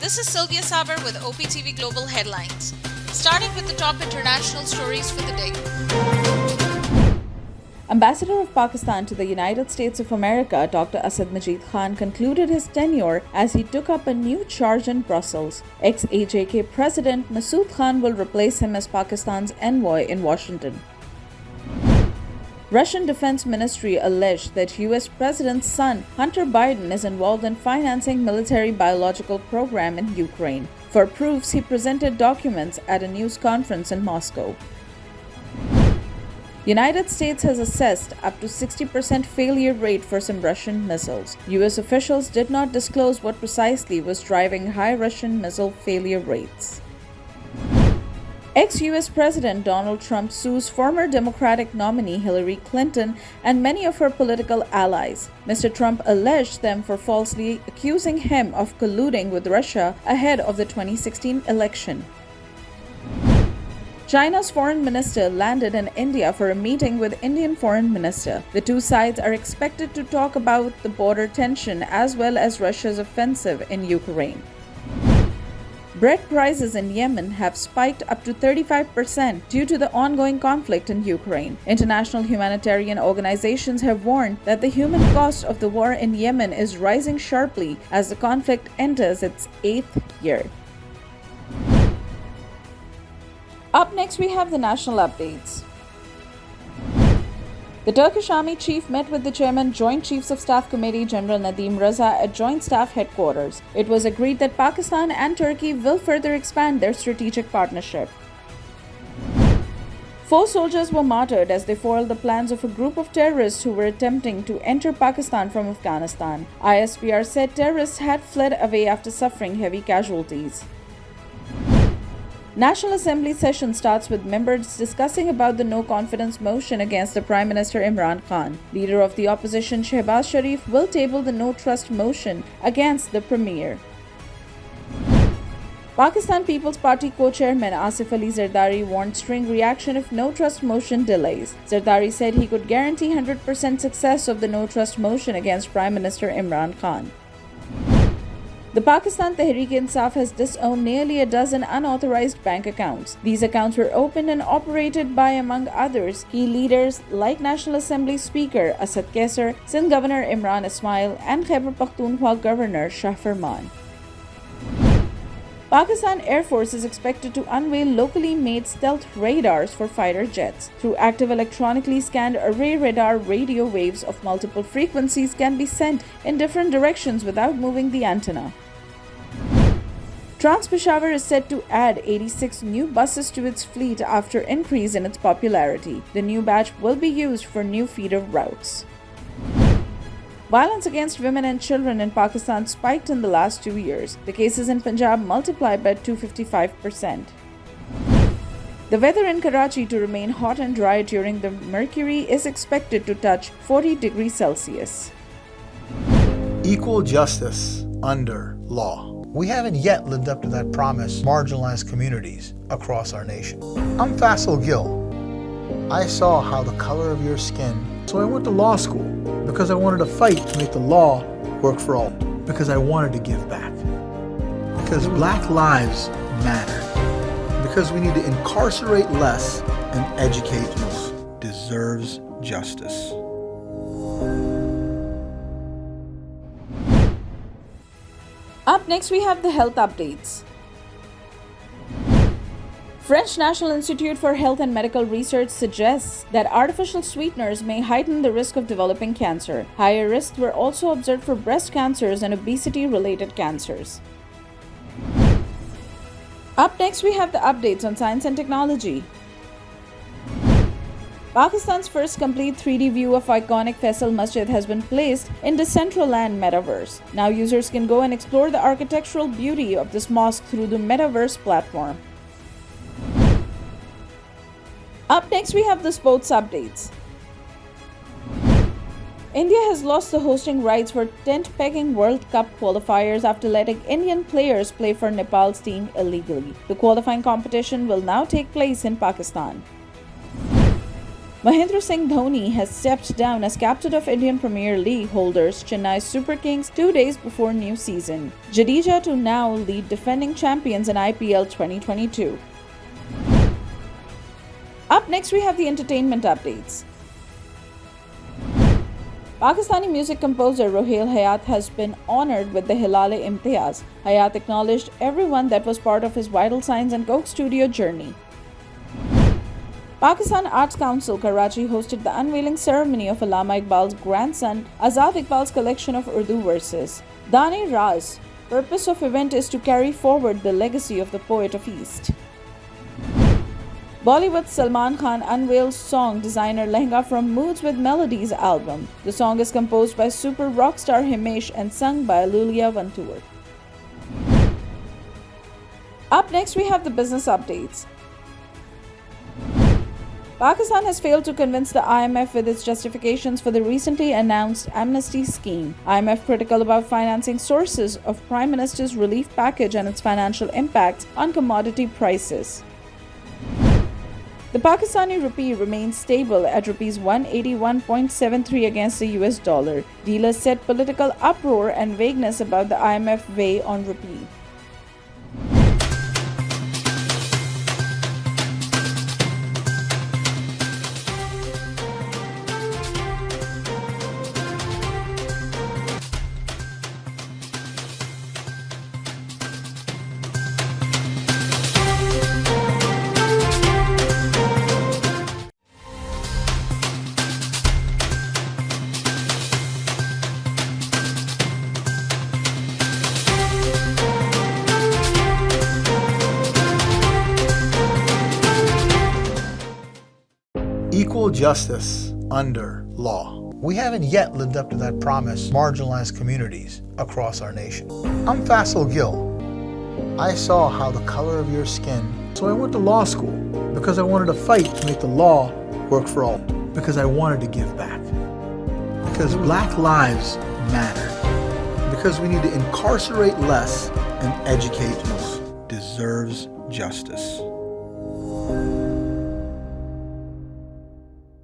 This is Sylvia Saber with OpTv Global Headlines. Starting with the top international stories for the day. Ambassador of Pakistan to the United States of America, Dr. Asad Majid Khan, concluded his tenure as he took up a new charge in Brussels. Ex-AJK President Masood Khan will replace him as Pakistan's envoy in Washington. Russian Defense Ministry alleged that U.S. President's son, Hunter Biden, is involved in financing military biological program in Ukraine. For proofs, he presented documents at a news conference in Moscow. United States has assessed up to 60% failure rate for some Russian missiles. U.S. officials did not disclose what precisely was driving high Russian missile failure rates. Ex-U.S. President Donald Trump sues former Democratic nominee Hillary Clinton and many of her political allies. Mr. Trump alleged them for falsely accusing him of colluding with Russia ahead of the 2016 election. China's foreign minister landed in India for a meeting with Indian foreign minister. The two sides are expected to talk about the border tension as well as Russia's offensive in Ukraine. Bread prices in Yemen have spiked up to 35% due to the ongoing conflict in Ukraine. International humanitarian organizations have warned that the human cost of the war in Yemen is rising sharply as the conflict enters its 8th year. Up next, we have the national updates. The Turkish Army chief met with the chairman Joint Chiefs of Staff Committee General Nadim Raza at Joint Staff Headquarters. It was agreed that Pakistan and Turkey will further expand their strategic partnership. 4 soldiers were martyred as they foiled the plans of a group of terrorists who were attempting to enter Pakistan from Afghanistan. ISPR said terrorists had fled away after suffering heavy casualties. National Assembly session starts with members discussing about the no-confidence motion against the Prime Minister Imran Khan. Leader of the opposition Shehbaz Sharif will table the no-trust motion against the Premier. Pakistan People's Party co-chairman Asif Ali Zardari warned string reaction if no-trust motion delays. Zardari said he could guarantee 100% success of the no-trust motion against Prime Minister Imran Khan. The Pakistan Tehreek-e-Insaf has disowned nearly a dozen unauthorized bank accounts. These accounts were opened and operated by, among others, key leaders like National Assembly Speaker Asad Kaisar, Sindh Governor Imran Ismail, and Khyber Pakhtunkhwa Governor Shah Farman. Pakistan Air Force is expected to unveil locally made stealth radars for fighter jets. Through active electronically scanned array radar, radio waves of multiple frequencies can be sent in different directions without moving the antenna. Trans-Peshawar is set to add 86 new buses to its fleet after increase in its popularity. The new batch will be used for new feeder routes. Violence against women and children in Pakistan spiked in the last 2 years. The cases in Punjab multiplied by 255%. The weather in Karachi to remain hot and dry during the mercury is expected to touch 40 degrees Celsius. Equal justice under law. We haven't yet lived up to that promise, marginalized communities across our nation. I'm Faisal Gill. I saw how the color of your skin, so I went to law school because I wanted to fight to make the law work for all, because I wanted to give back, because Black lives matter, because we need to incarcerate less and educate more. Deserves justice. Up next, we have the health updates. French National Institute for Health and Medical Research suggests that artificial sweeteners may heighten the risk of developing cancer. Higher risks were also observed for breast cancers and obesity-related cancers. Up next, we have the updates on science and technology. Pakistan's first complete 3D view of iconic Faisal Masjid has been placed in Decentraland metaverse. Now users can go and explore the architectural beauty of this mosque through the metaverse platform. Up next, we have the sports updates. India has lost the hosting rights for tent-pegging World Cup qualifiers after letting Indian players play for Nepal's team illegally. The qualifying competition will now take place in Pakistan. Mahendra Singh Dhoni has stepped down as captain of Indian Premier League holders Chennai Super Kings 2 days before new season. Jadeja to now lead defending champions in IPL 2022. Up next, we have the entertainment updates. Pakistani music composer Rohail Hayat has been honored with the Hilal-e-Imtiaz. Hayat acknowledged everyone that was part of his Vital Signs and Coke studio journey. Pakistan Arts Council Karachi hosted the unveiling ceremony of Allama Iqbal's grandson Azad Iqbal's collection of Urdu verses. Dane Raz. Purpose of event is to carry forward the legacy of the poet of East. Bollywood's Salman Khan unveils song designer Lehenga from Moods with Melodies album. The song is composed by super rock star Himesh and sung by Lulia Vantur. Up next, we have the business updates. Pakistan has failed to convince the IMF with its justifications for the recently announced amnesty scheme. IMF critical about financing sources of Prime Minister's relief package and its financial impacts on commodity prices. The Pakistani rupee remains stable at Rs 181.73 against the US dollar. Dealers said political uproar and vagueness about the IMF weigh on rupee. Equal justice under law. We haven't yet lived up to that promise marginalized communities across our nation. I'm Faisal Gill. I saw how the color of your skin, so I went to law school because I wanted to fight to make the law work for all, because I wanted to give back, because Black lives matter, because we need to incarcerate less and educate more. Deserves justice.